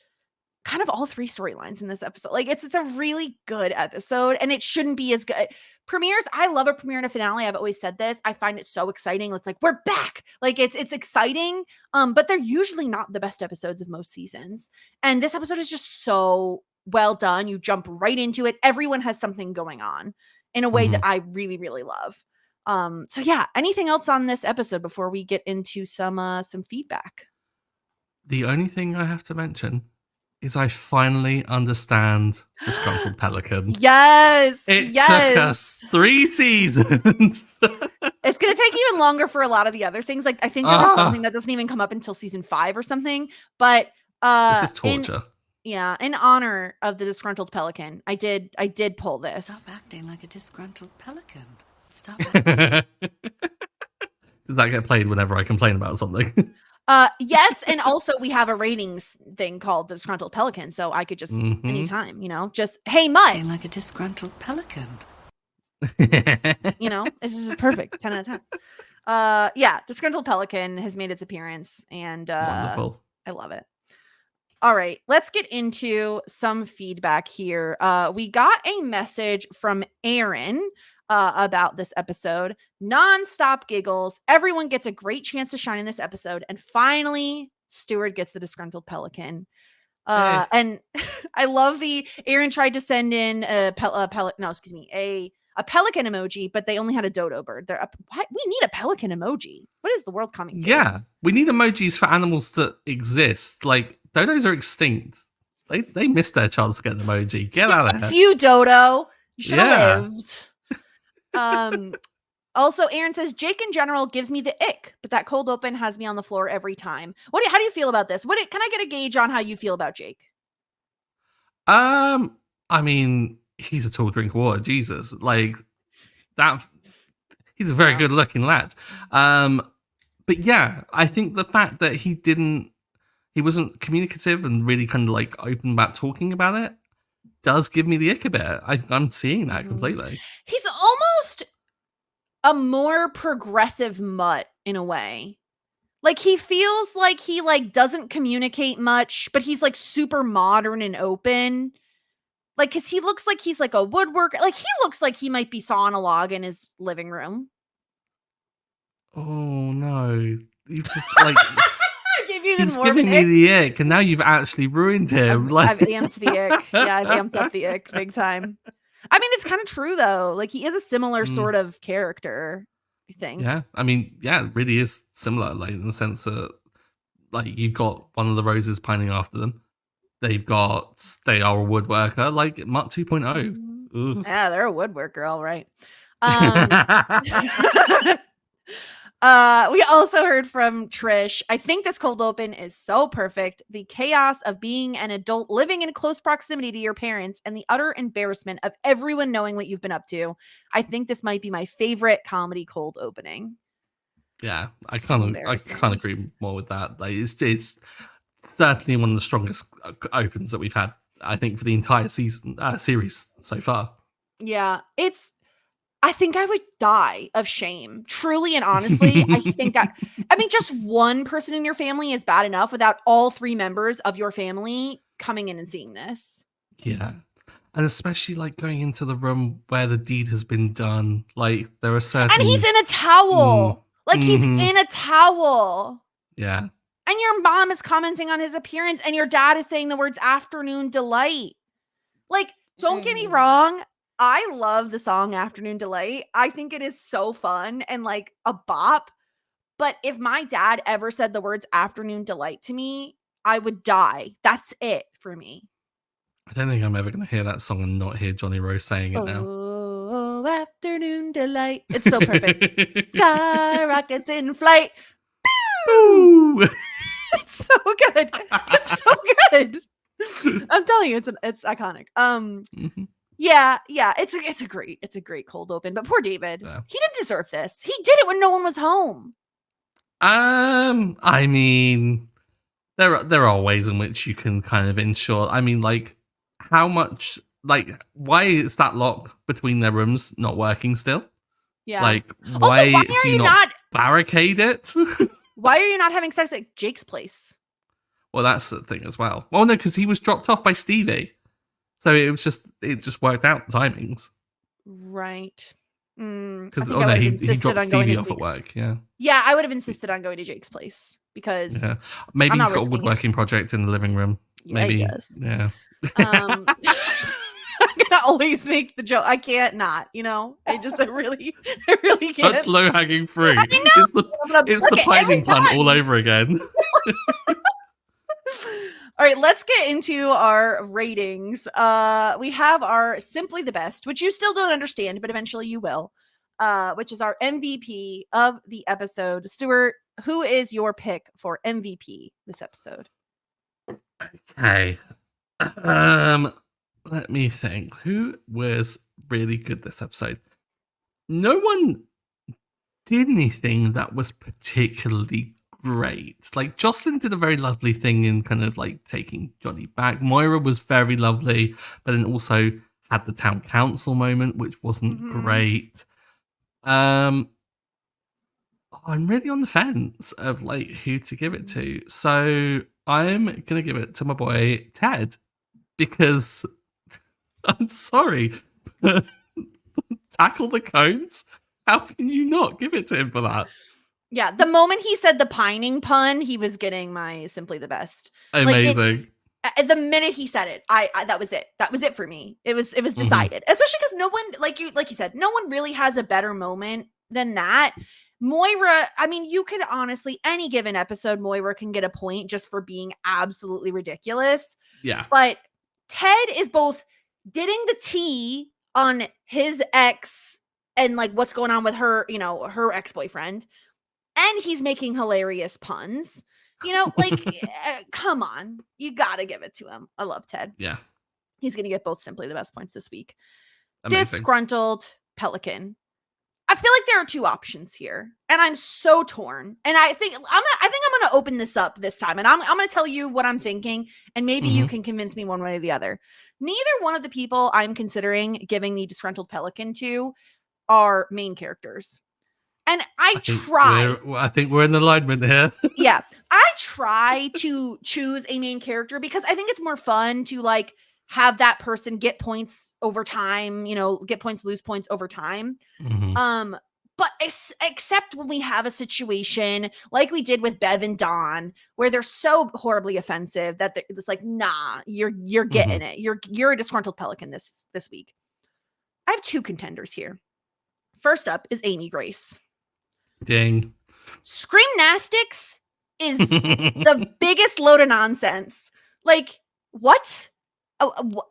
kind of all three storylines in this episode. Like it's a really good episode, and it shouldn't be as good. Premieres, I love a premiere and a finale. I've always said this. I find it so exciting. It's like we're back. Like it's exciting. But they're usually not the best episodes of most seasons. And this episode is just so well done. You jump right into it. Everyone has something going on in a way that I really, really love. So yeah, anything else on this episode before we get into some feedback? The only thing I have to mention is I finally understand Disgruntled Pelican. Yes! It took us 3 seasons. It's going to take even longer for a lot of the other things. Like, I think there was something that doesn't even come up until season 5 or something. But this is torture. In honor of the Disgruntled Pelican, I did pull this. Stop acting like a disgruntled pelican. Stop acting. Does that get played whenever I complain about something? Yes, and also we have a ratings thing called the Disgruntled Pelican, so I could just anytime, just hey Mutt, like a disgruntled pelican. This is perfect. 10 out of 10. Yeah, Disgruntled Pelican has made its appearance, and wonderful. I love it. All right, let's get into some feedback here. We got a message from Aaron about this episode. Non-stop giggles. Everyone gets a great chance to shine in this episode. And finally, Stuart gets the Disgruntled Pelican. And I love Aaron tried to send in a pelican emoji, but they only had a dodo bird. We need a pelican emoji. What is the world coming to? Yeah, we need emojis for animals that exist. Like, dodos are extinct. They missed their chance to get an emoji. Get out of here. You dodo. You should have lived. Also, Aaron says Jake in general gives me the ick, but that cold open has me on the floor every time. How do you feel about this? Can I get a gauge on how you feel about Jake? I mean, he's a tall drink of water. Jesus, like that. He's a very good looking lad. But yeah, I think the fact that he wasn't communicative and really kind of like open about talking about it does give me the ick a bit. I'm seeing that completely. He's almost a more progressive Mutt in a way. Like he feels like he doesn't communicate much, but he's like super modern and open. Like, cause he looks like he's like a woodworker. Like he looks like he might be sawing a log in his living room. Oh no. You just like He's giving me the ick, and now you've actually ruined him. I've amped the ick. Yeah, I've amped up the ick big time. I mean, it's kind of true though. Like he is a similar sort of character, I think. Yeah, I mean, yeah, it really is similar. Like in the sense that, like you've got one of the roses pining after them. They are a woodworker, like Mutt 2.0. Yeah, they're a woodworker, all right. We also heard from Trish. I think this cold open is so perfect. The chaos of being an adult living in close proximity to your parents and the utter embarrassment of everyone knowing what you've been up to. I think this might be my favorite comedy cold opening. Yeah, I can't agree more with that. Like it's certainly one of the strongest opens that we've had, I think, for the entire series so far. Yeah, I think I would die of shame, truly and honestly. I think just one person in your family is bad enough without all 3 members of your family coming in and seeing this. Yeah. And especially like going into the room where the deed has been done. Like there are certain... And he's in a towel. He's in a towel. Yeah. And your mom is commenting on his appearance and your dad is saying the words afternoon delight. Like, don't get me wrong. I love the song Afternoon Delight. I think it is so fun and like a bop. But if my dad ever said the words Afternoon Delight to me, I would die. That's it for me. I don't think I'm ever going to hear that song and not hear Johnny Rose saying it now. Oh, Oh, afternoon delight. It's so perfect. Sky rockets in flight. Pew! It's so good. It's so good. I'm telling you, it's iconic. Yeah, it's a great cold open. But poor David, he didn't deserve this. He did it when no one was home. I mean, there are ways in which you can kind of ensure. I mean, like, how much, like, why is that lock between their rooms not working still? Yeah. Like, why do you not barricade it? Why are you not having sex at Jake's place? Well, that's the thing as well. Well, no, because he was dropped off by Stevie, so it just worked out timings. Right. Because he dropped Stevie off at work. Yeah, I would have insisted on going to Jake's place because maybe he's got a woodworking project in the living room. Maybe, yeah. I'm gonna always make the joke. I can't not. I really can't. That's low hanging fruit. It's the pining pun all over again. All right, let's get into our ratings. We have our Simply the Best, which you still don't understand, but eventually you will, which is our MVP of the episode. Stuart, who is your pick for MVP this episode? Okay. Let me think. Who was really good this episode? No one did anything that was particularly great. Like, Jocelyn did a very lovely thing in kind of like taking Johnny back. Moira was very lovely, but then also had the town council moment, which wasn't great. I'm really on the fence of like who to give it to. So I'm gonna give it to my boy Ted, because I'm sorry, but tackle the cones. How can you not give it to him for that? Yeah, the moment he said the pining pun, he was getting my Simply the Best. Amazing. The minute he said it, I that was it. That was it for me. It was decided. Especially because no one, like you said, no one really has a better moment than that. Moira, I mean, you could honestly, any given episode, Moira can get a point just for being absolutely ridiculous. Yeah. But Ted is both getting the tea on his ex and like what's going on with her, her ex-boyfriend. And he's making hilarious puns. Come on. You got to give it to him. I love Ted. Yeah. He's going to get both Simply the Best points this week. Amazing. Disgruntled Pelican. I feel like there are two options here, and I'm so torn. And I think I'm going to open this up this time, and I'm going to tell you what I'm thinking, and maybe you can convince me one way or the other. Neither one of the people I'm considering giving the Disgruntled Pelican to are main characters. And I think we're in alignment here. Yeah. I try to choose a main character because I think it's more fun to like have that person get points over time, get points, lose points over time. But except when we have a situation like we did with Bev and Dawn, where they're so horribly offensive that it's like, nah, you're getting it. You're a Disgruntled Pelican this week. I have two contenders here. First up is Amy Grace. Ding. Screamnastics is the biggest load of nonsense. Like, what?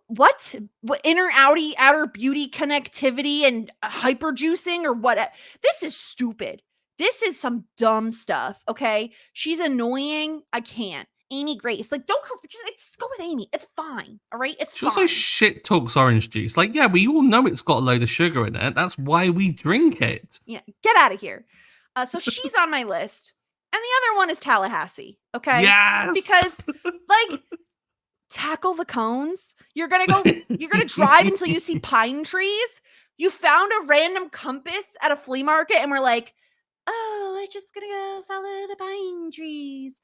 What inner outer beauty connectivity and hyper juicing or what? This is stupid. This is some dumb stuff. Okay, she's annoying. I can't. Amy Grace, like, just go with Amy. It's fine. All right, it's fine. She also shit talks orange juice. Like, yeah, we all know it's got a load of sugar in it. That's why we drink it. Yeah, get out of here. So she's on my list. And the other one is Tallahassee. Okay. Yes. Because like, tackle the cones. You're going to drive until you see pine trees. You found a random compass at a flea market and we're like, oh, we're just going to go follow the pine trees.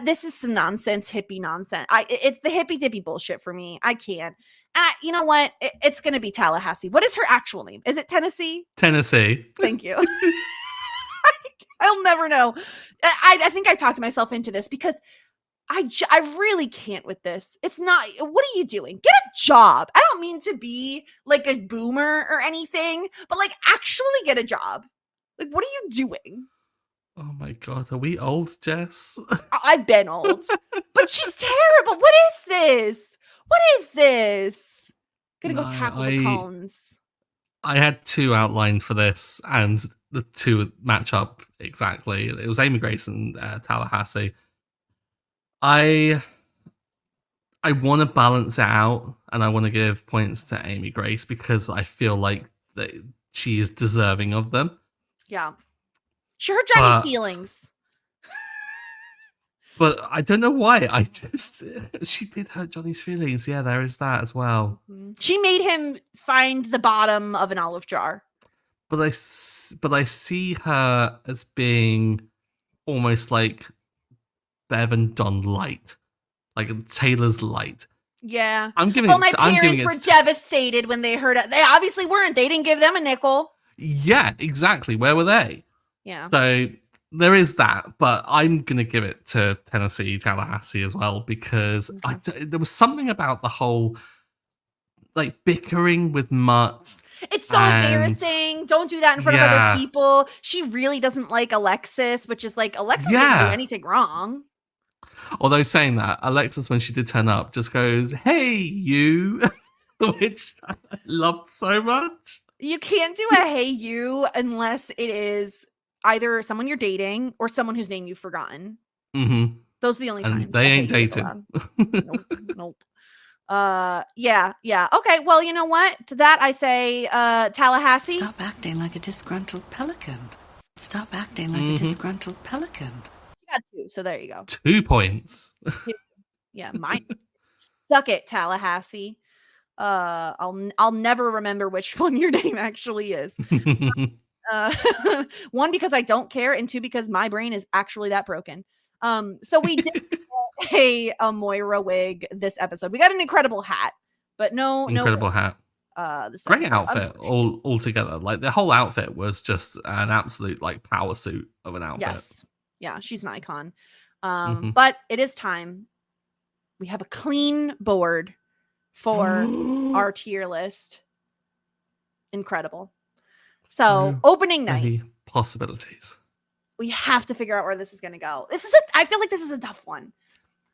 This is some nonsense, hippie nonsense. It's the hippie dippy bullshit for me. I can't. You know what? It's going to be Tallahassee. What is her actual name? Is it Tennessee? Tennessee. Thank you. I'll never know. I think I talked myself into this because I really can't with this. It's not, what are you doing? Get a job. I don't mean to be like a boomer or anything, but like actually get a job. Like, what are you doing? Oh my God. Are we old, Jess? I've been old, but she's terrible. What is this? What is this? Gonna go tackle the cones. I had two outlined for this, and the two match up exactly. It was Amy Grace and Tallahassee. I want to balance it out, and I want to give points to Amy Grace because I feel like that she is deserving of them. Yeah. She hurt Johnny's feelings. But I don't know why. She did hurt Johnny's feelings. Yeah, there is that as well. She made him find the bottom of an olive jar. But I see her as being almost like Bev and Don light, like Taylor's light. Yeah. I'm giving. My parents were devastated when they heard it. They obviously weren't. They didn't give them a nickel. Yeah, exactly. Where were they? Yeah. So there is that, but I'm gonna give it to Tallahassee as well because there was something about the whole like bickering with Mutt. It's so embarrassing. Don't do that in front of other people. She really doesn't like Alexis, which is like Alexis didn't do anything wrong. Although saying that, Alexis, when she did turn up, just goes, "Hey, you," which I loved so much. You can't do a "Hey, you" unless it is either someone you're dating or someone whose name you've forgotten. Mm-hmm. Those are the only times. They ain't dating. Nope. Yeah. Okay, well, you know what? To that I say, Tallahassee. Stop acting like a disgruntled pelican. Stop acting like a disgruntled pelican. You got 2, so there you go. 2 points. Yeah, mine. Suck it, Tallahassee. I'll never remember which one your name actually is. 1, because I don't care, and 2, because my brain is actually that broken. So we did a Moira wig this episode. We got an incredible hat, but incredible hat. This great outfit all together. Like the whole outfit was just an absolute like power suit of an outfit. Yes, yeah, she's an icon. But it is time. We have a clean board for our tier list. Incredible. So opening night. Many possibilities. We have to figure out where this is going to go. I feel like this is a tough one.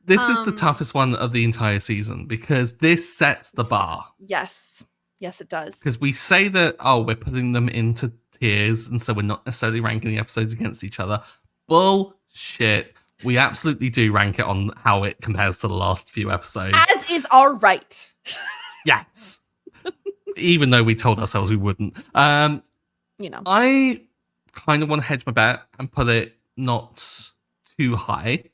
This is the toughest one of the entire season because this sets the bar. Yes, it does. Because we say that, we're putting them into tiers, and so we're not necessarily ranking the episodes against each other. Bullshit. We absolutely do rank it on how it compares to the last few episodes. As is our right. Yes. Even though we told ourselves we wouldn't. I kind of want to hedge my bet and put it not too high.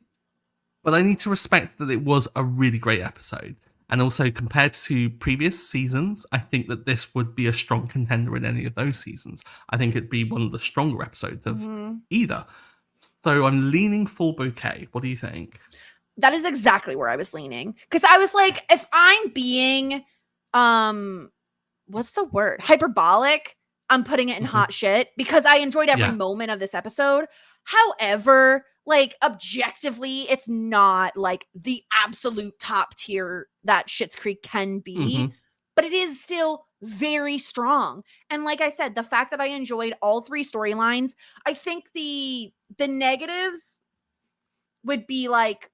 But I need to respect that it was a really great episode. And also, compared to previous seasons, I think that this would be a strong contender in any of those seasons. I think it'd be one of the stronger episodes of either. So I'm leaning full bouquet. What do you think? That is exactly where I was leaning. Because I was like, if I'm being, what's the word? Hyperbolic, I'm putting it in hot shit because I enjoyed every moment of this episode. However, like objectively, it's not like the absolute top tier that Schitt's Creek can be, but it is still very strong. And like I said, the fact that I enjoyed all 3 storylines, I think the negatives would be like,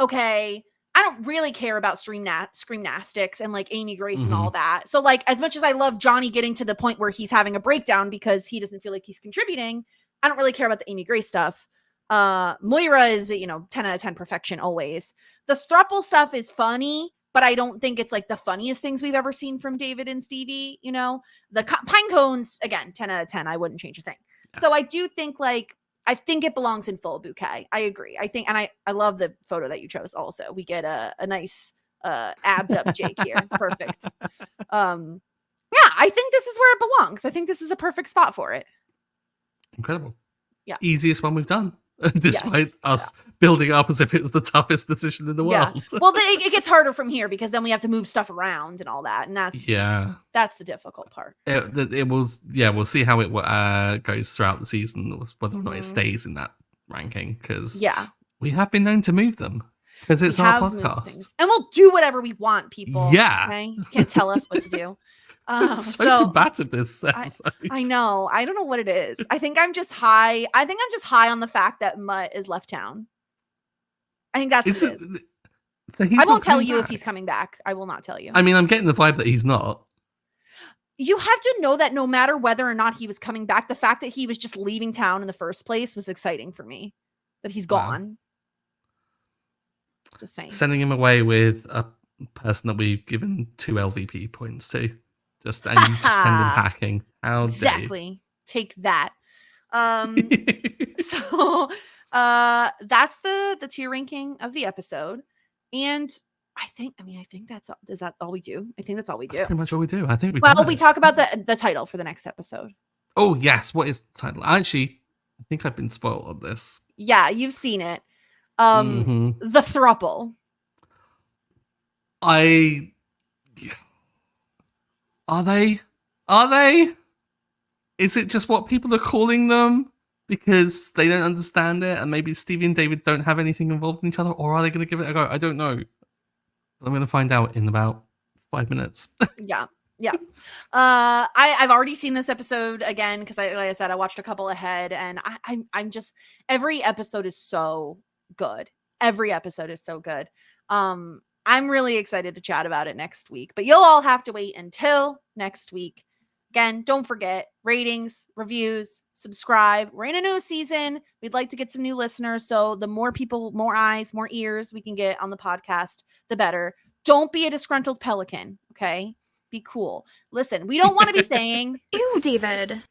okay, I don't really care about Screamnastics and like Amy Grace and all that. So like, as much as I love Johnny getting to the point where he's having a breakdown because he doesn't feel like he's contributing, I don't really care about the Amy Grace stuff. Moira is, 10 out of 10 perfection always. The throuple stuff is funny, but I don't think it's like the funniest things we've ever seen from David and Stevie. The pine cones, again, 10 out of 10. I wouldn't change a thing. So I do think I think it belongs in full bouquet. I agree. I think, and I love the photo that you chose also. We get a nice abbed up Jake here. Perfect. Yeah, I think this is where it belongs. I think this is a perfect spot for it. Incredible. Yeah. Easiest one we've done. Despite us building up as if it was the toughest decision in the world. Well, it gets harder from here because then we have to move stuff around and all that, and that's the difficult part. It will. Yeah, we'll see how it goes throughout the season, whether or not it stays in that ranking. Because we have been known to move them because it's our podcast, and we'll do whatever we want. People, okay? You can't tell us what to do. So combative this episode. I know. I don't know what it is. I think I'm just high. On the fact that Mutt is left town. I think that's what it is. So I won't tell you if he's coming back. I will not tell you. I mean, I'm getting the vibe that he's not. you have to know that no matter whether or not he was coming back, the fact that he was just leaving town in the first place was exciting for me. That he's gone. Just saying. Sending him away with a person that we've given 2 LVP points to. And you just send him packing. How exactly. Take that. So that's the tier ranking of the episode. And I think that's all. Is that all we do? I think that's all we do. That's pretty much all we do. I think we talk about the title for the next episode. Oh, yes. What is the title? Actually, I think I've been spoiled on this. Yeah, you've seen it. The throuple. Are they? Is it just what people are calling them because they don't understand it and maybe Stevie and David don't have anything involved in each other, or are they going to give it a go? I don't know. I'm going to find out in about 5 minutes. Yeah. I've already seen this episode again because like I said, I watched a couple ahead, and I'm just, every episode is so good. Every episode is so good. I'm really excited to chat about it next week, but you'll all have to wait until next week. Again, don't forget ratings, reviews, subscribe. We're in a new season. We'd like to get some new listeners. So the more people, more eyes, more ears we can get on the podcast, the better. Don't be a disgruntled pelican. Okay. Be cool. Listen, we don't want to be saying, ew, David.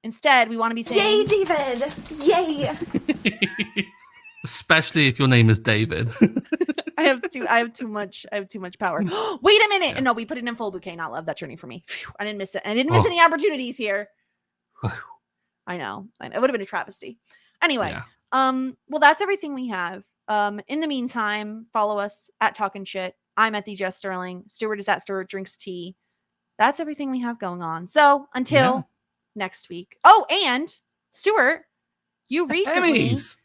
Instead, we want to be saying, yay, David. Yay. Especially if your name is David. I have too much power. Wait a minute. Yeah. No, we put it in full bouquet, not love that journey for me. Phew, I didn't miss it. I didn't miss any opportunities here. I know. It would have been a travesty. Anyway, well, that's everything we have. In the meantime, follow us at Talkin' Schitt. I'm at the Jess Sterling. Stuart is at Stuart Drinks Tea. That's everything we have going on. So until next week. Oh, and Stuart, you recently Emmys.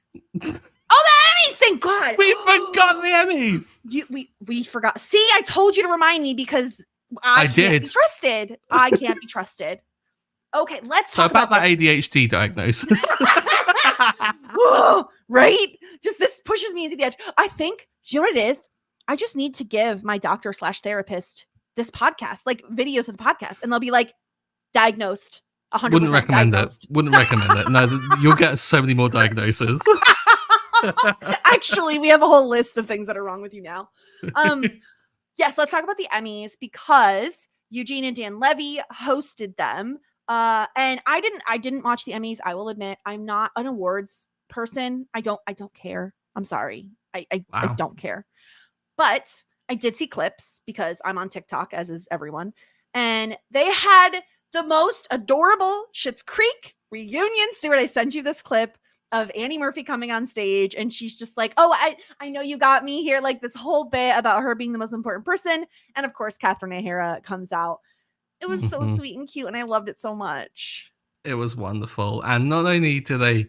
Oh, the Emmys! Thank God. We forgot the Emmys. We forgot. See, I told you to remind me because I can't be trusted. I can't be trusted. Okay, let's talk about that ADHD diagnosis. Right? Just this pushes me into the edge. I think, you know what it is? I just need to give my doctor/therapist this podcast, like videos of the podcast, and they'll be like, diagnosed. 100% Wouldn't recommend diagnosed. it. Wouldn't recommend it. No, you'll get so many more diagnoses. Actually, we have a whole list of things that are wrong with you now. Yes, let's talk about the Emmys because Eugene and Dan Levy hosted them. And I didn't watch the Emmys. I will admit, I'm not an awards person. I don't care. I'm sorry. I don't care. But I did see clips because I'm on TikTok, as is everyone. And they had the most adorable Schitt's Creek reunion. Stuart, I sent you this clip of Annie Murphy coming on stage, and she's just like, oh, I know you got me here, like this whole bit about her being the most important person. And of course, Catherine O'Hara comes out. It was so sweet and cute, and I loved it so much. It was wonderful. And not only do they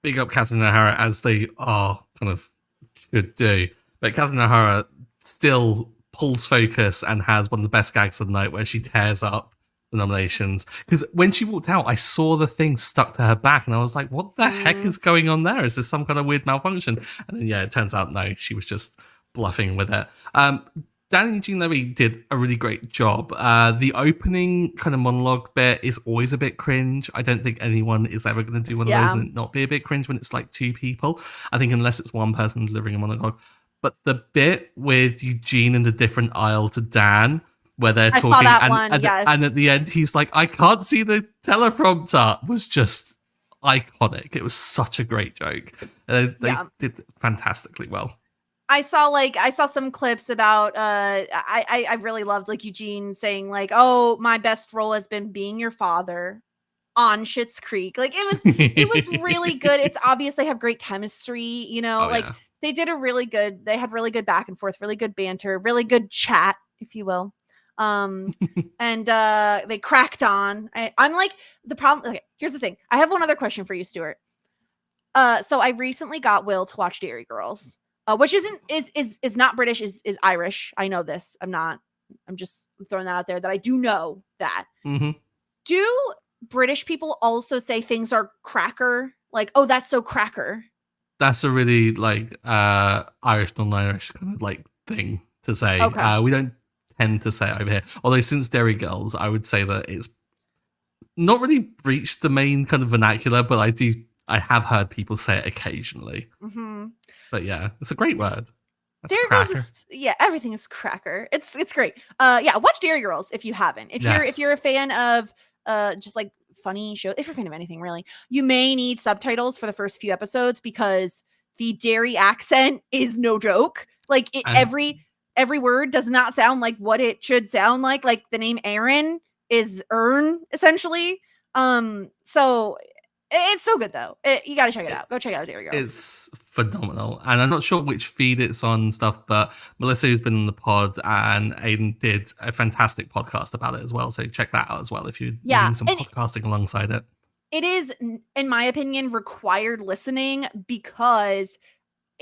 big up Catherine O'Hara, as they are kind of should do, but Catherine O'Hara still pulls focus and has one of the best gags of the night where she tears up the nominations. Because when she walked out, I saw the thing stuck to her back, and I was like, what the heck is going on there? Is this some kind of weird malfunction? And then, it turns out, no, she was just bluffing with it. Dan and Eugene Levy did a really great job. The opening kind of monologue bit is always a bit cringe. I don't think anyone is ever going to do one of those and it not be a bit cringe when it's like 2 people. I think unless it's one person delivering a monologue. But the bit with Eugene in the different aisle to Dan, where they're talking, saw that one, yes. And at the end he's like, I can't see the teleprompter, was just iconic. It was such a great joke. They did fantastically well. I saw some clips about I really loved like Eugene saying like, oh, my best role has been being your father on Schitt's Creek. Like it was really good. It's obvious they have great chemistry, you know, they did they had really good back and forth, really good banter, really good chat, if you will. And they cracked on. I'm like, the problem, okay, here's the thing. I have one other question for you, Stuart. So I recently got Will to watch Dairy Girls. Which is not British, is Irish. I know this. I'm just throwing that out there that I do know that. Mm-hmm. Do British people also say things are cracker? Like, oh, that's so cracker. That's a really like Irish, non-Irish kind of like thing to say. Okay. We don't tend to say it over here. Although since Dairy Girls, I would say that it's not really breached the main kind of vernacular, but I have heard people say it occasionally. Mm-hmm. But yeah, it's a great word. Dairy Girls is, everything is cracker. It's great. Watch Dairy Girls if you haven't. If you're a fan of just like funny show, if you're a fan of anything really, you may need subtitles for the first few episodes because the dairy accent is no joke. Like every word does not sound like what it should sound like. Like the name Aaron is Ern essentially. So it's so good though. You got to check it out. Go check out Dairy Girls. It's phenomenal. And I'm not sure which feed it's on and stuff, but Melissa, who's been on the pod, and Aiden did a fantastic podcast about it as well. So check that out as well if you're doing some podcasting alongside it. It is, in my opinion, required listening because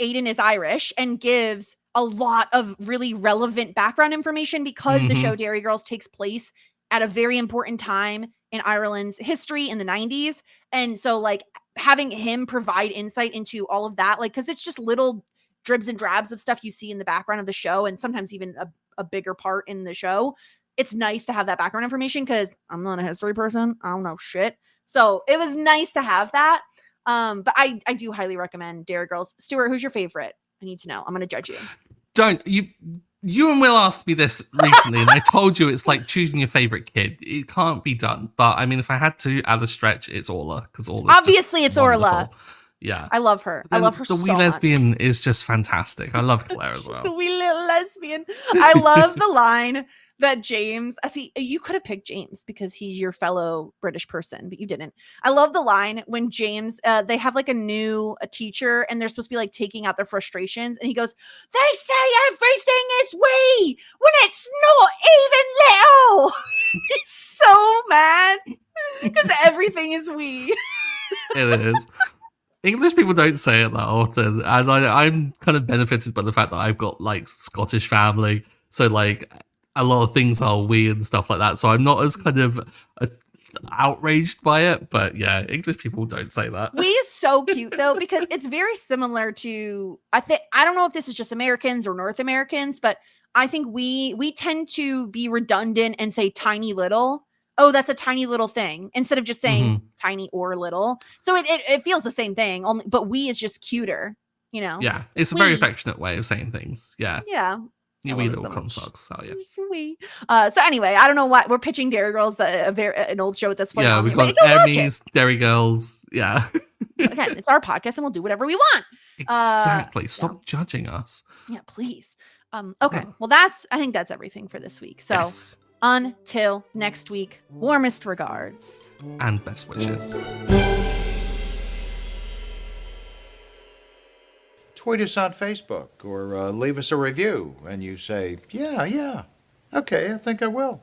Aiden is Irish and gives a lot of really relevant background information because the show Dairy Girls takes place at a very important time in Ireland's history in the 90s. And so like having him provide insight into all of that, like, cause it's just little dribs and drabs of stuff you see in the background of the show. And sometimes even a bigger part in the show. It's nice to have that background information cause I'm not a history person. I don't know shit. So it was nice to have that. But I do highly recommend Dairy Girls. Stuart, who's your favorite? I need to know. I'm going to judge you. Don't you and Will asked me this recently, and I told you it's like choosing your favorite kid. It can't be done. But I mean, if I had to add a stretch, it's Orla because Orla. Obviously, it's wonderful. Orla. Yeah, I love her. I love her so much. The wee lesbian is just fantastic. I love Claire as well. The wee little lesbian. I love the line that James, you could have picked James because he's your fellow British person, but you didn't. I love the line when James, they have like a teacher and they're supposed to be like taking out their frustrations. And he goes, they say everything is we when it's not even little. He's so mad because everything is we. It is. English people don't say it that often. And I'm kind of benefited by the fact that I've got like Scottish family. So like, a lot of things are weird and stuff like that, so I'm not as kind of outraged by it. But yeah, English people don't say that. We is so cute though because it's very similar to I don't know if this is just Americans or North Americans, but I think we tend to be redundant and say tiny little. Oh, that's a tiny little thing instead of just saying tiny or little. So it feels the same thing, only but we is just cuter, you know. Yeah, it's a very affectionate way of saying things. Yeah. Yeah. You wee little consogs. Oh yeah. Sweet. So anyway, I don't know what we're pitching Dairy Girls, an old show at this point. Yeah, we've got Emmys, Dairy Girls. Yeah. Again, it's our podcast and we'll do whatever we want. Exactly. Stop judging us. Yeah, please. Okay. Well, I think that's everything for this week. So until next week, warmest regards. And best wishes. Tweet us on Facebook or leave us a review and you say, yeah, okay, I think I will.